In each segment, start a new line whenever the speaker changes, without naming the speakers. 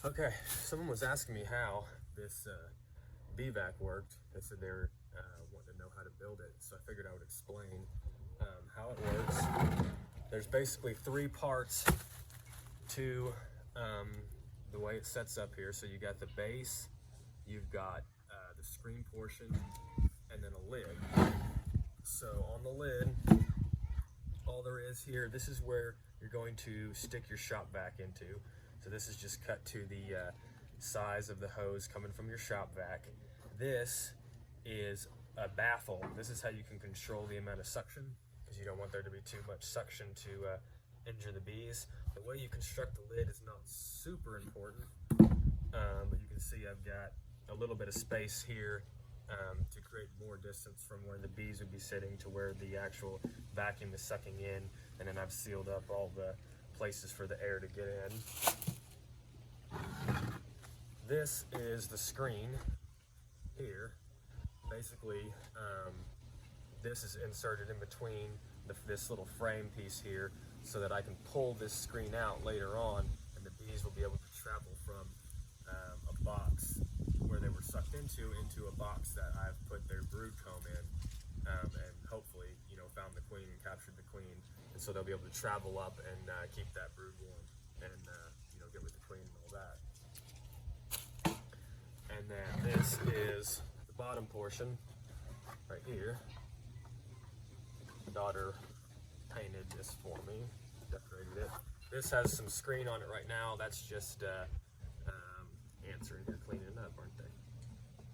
Okay, someone was asking me how this BVAC worked. They said they were wanting to know how to build it, so I figured I would explain how it works. There's basically three parts to the way it sets up here. So you got the base, you've got the screen portion, and then a lid. So on the lid, all there is here, this is where you're going to stick your shop vac into. So this is just cut to the size of the hose coming from your shop vac. This is a baffle. This is how you can control the amount of suction, because you don't want there to be too much suction to injure the bees. The way you construct the lid is not super important, but you can see I've got a little bit of space here to create more distance from where the bees would be sitting to where the actual vacuum is sucking in, and then I've sealed up all the places for the air to get in. This is the screen here. Basically, this is inserted in between this little frame piece here so that I can pull this screen out later on, and the bees will be able to travel from a box where they were sucked into a box that I've put their brood comb in, and hopefully, found the queen and captured the queen, and so they'll be able to travel up and keep that brood warm and get with the queen and all that. And then this is the bottom portion right here. My daughter painted this for me, decorated it. This has some screen on it right now. That's just ants are in here cleaning up, aren't they?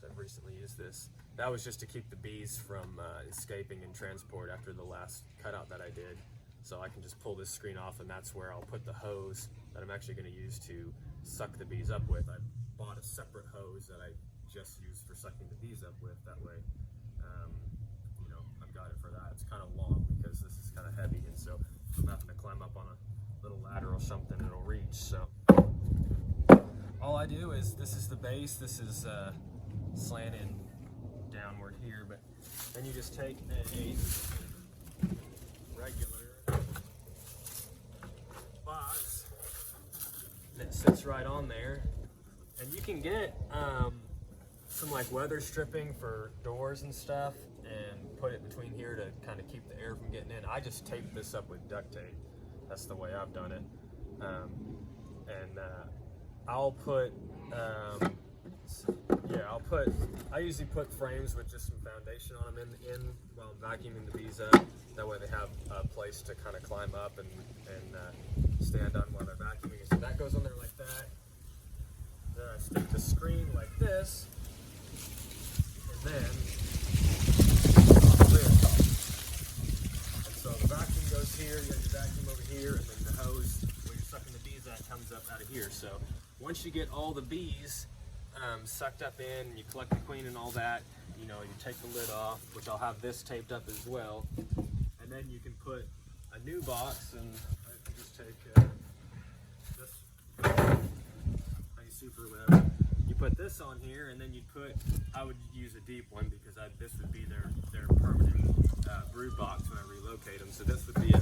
So I've recently used this. That was just to keep the bees from escaping and transport after the last cutout that I did. So I can just pull this screen off, and that's where I'll put the hose that I'm actually going to use to suck the bees up with. I bought a separate hose that I just use for sucking the bees up with. That way, I've got it for that. It's kind of long because this is kind of heavy, and so if I'm having to climb up on a little ladder or something, it'll reach. So all I do is, this is the base. This is slanted downward here, but then you just take a regular box that sits right on there, and you can get some like weather stripping for doors and stuff and put it between here to kind of keep the air from getting in. I just taped this up with duct tape. That's the way I've done it. I'll put I usually put frames with just some foundation on them in while I'm vacuuming the bees up. That way they have a place to kind of climb up and stand on while they're vacuuming. So that goes on there like that. Then I stick the screen like this, and then lid. And so the vacuum goes here, you have your vacuum over here, and then the hose where you're sucking the bees at comes up out of here. So once you get all the bees sucked up in, and you collect the queen and all that, you take the lid off, which I'll have this taped up as well, and then you can put a new box, and I can just take this Honey Super or whatever. You put this on here, and then I would use a deep one because this would be their permanent brood box when I relocate them. So this would be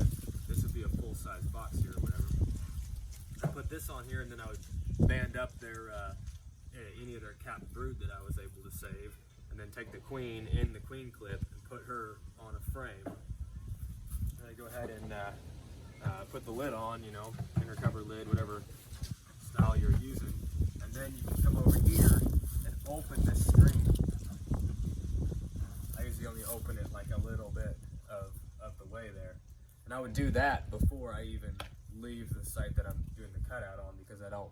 a full-size box here or whatever. I put this on here, and then I would band up any of their capped brood that I was able to save, and then take the queen in the queen clip and put her on a frame. And I go ahead and put the lid on, inner cover lid, whatever style you're using, and then you can come over here and open this screen. I usually only open it like a little bit of the way there, and I would do that before I even leave the site that I'm doing the cutout on, because I don't,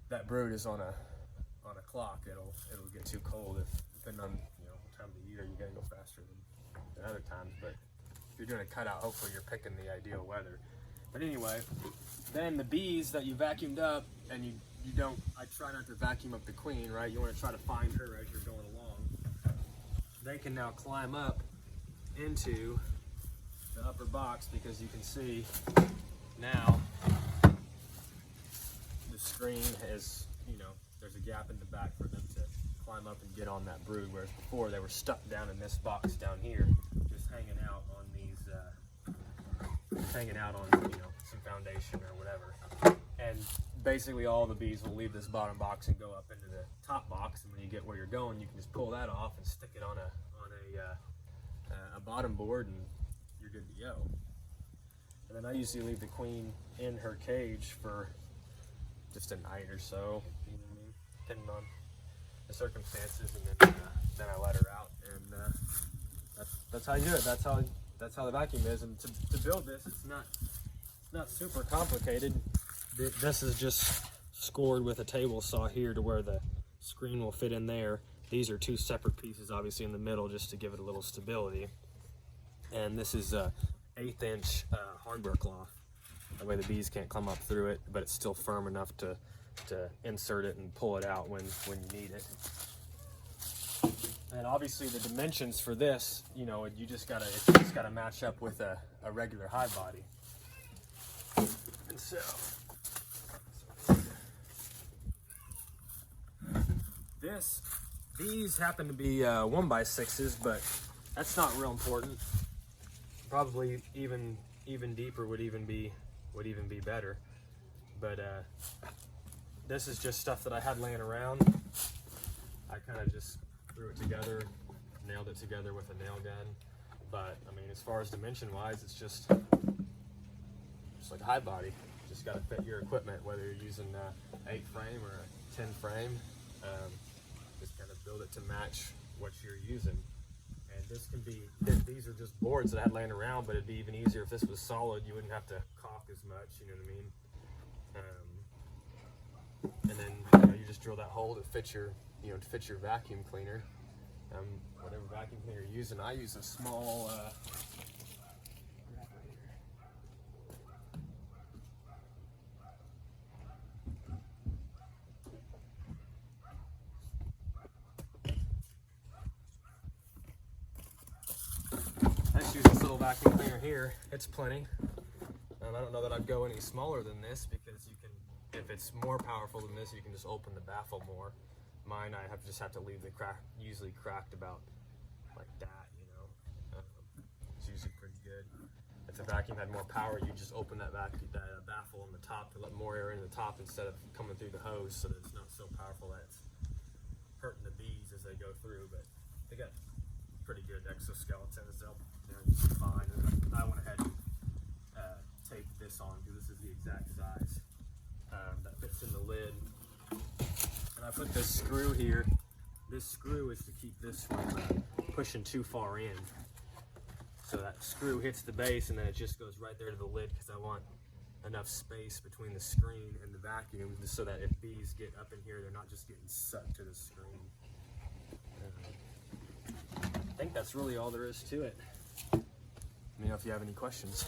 that brood is on a clock. It'll get too cold depending on what time of the year. You gotta go faster than other times, but if you're doing a cutout, hopefully you're picking the ideal weather. But anyway, then the bees that you vacuumed up, and you don't, I try not to vacuum up the queen, right? You want to try to find her as you're going along. They can now climb up into the upper box, because you can see now the screen has, there's a gap in the back for them to climb up and get on that brood, whereas before they were stuck down in this box down here, just hanging out on some foundation or whatever. And basically all the bees will leave this bottom box and go up into the top box, and when you get where you're going, you can just pull that off and stick it on a bottom board, and you're good to go. And then I usually leave the queen in her cage for just a night or so, you know what I mean, depending on the circumstances, and then I let her out, and that's how you do it. That's how the vacuum is. And to build this, it's not super complicated. This is just scored with a table saw here to where the screen will fit in there. These are two separate pieces, obviously, in the middle, just to give it a little stability. And this is a 1/8 inch hardware cloth. That way the bees can't come up through it, but it's still firm enough to insert it and pull it out when you need it. And obviously the dimensions for this, you know, you just gotta match up with a regular hive body. And so these happen to be 1x6s, but that's not real important. Probably even deeper would even be better. But this is just stuff that I had laying around. I kind of just threw it together, nailed it together with a nail gun. But I mean, as far as dimension wise, it's just like a hive body. Just got to fit your equipment, whether you're using 8 frame or a 10 frame. Just kind of build it to match what you're using. And this can be, these are just boards that I had laying around, but it'd be even easier if this was solid. You wouldn't have to caulk as much, you know what I mean? And then you just drill that hole to fit your vacuum cleaner. Whatever vacuum cleaner you're using. I use a small I just use this little vacuum cleaner here. It's plenty. I don't know that I'd go any smaller than this, because you can, if it's more powerful than this, you can just open the baffle more. Mine, I just have to leave the crack, usually cracked about like that, you know. It's usually pretty good. If the vacuum had more power, you just open that baffle on the top to let more air in the top instead of coming through the hose, so that it's not so powerful that it's hurting the bees as they go through. But they got pretty good exoskeletons. They're just fine. And I went ahead and taped this on, because this is the exact size that fits in the lid. And I put this screw here. This screw is to keep this from pushing too far in. So that screw hits the base, and then it just goes right there to the lid, because I want enough space between the screen and the vacuum, so that if bees get up in here, they're not just getting sucked to the screen. I think that's really all there is to it. Let me know if you have any questions.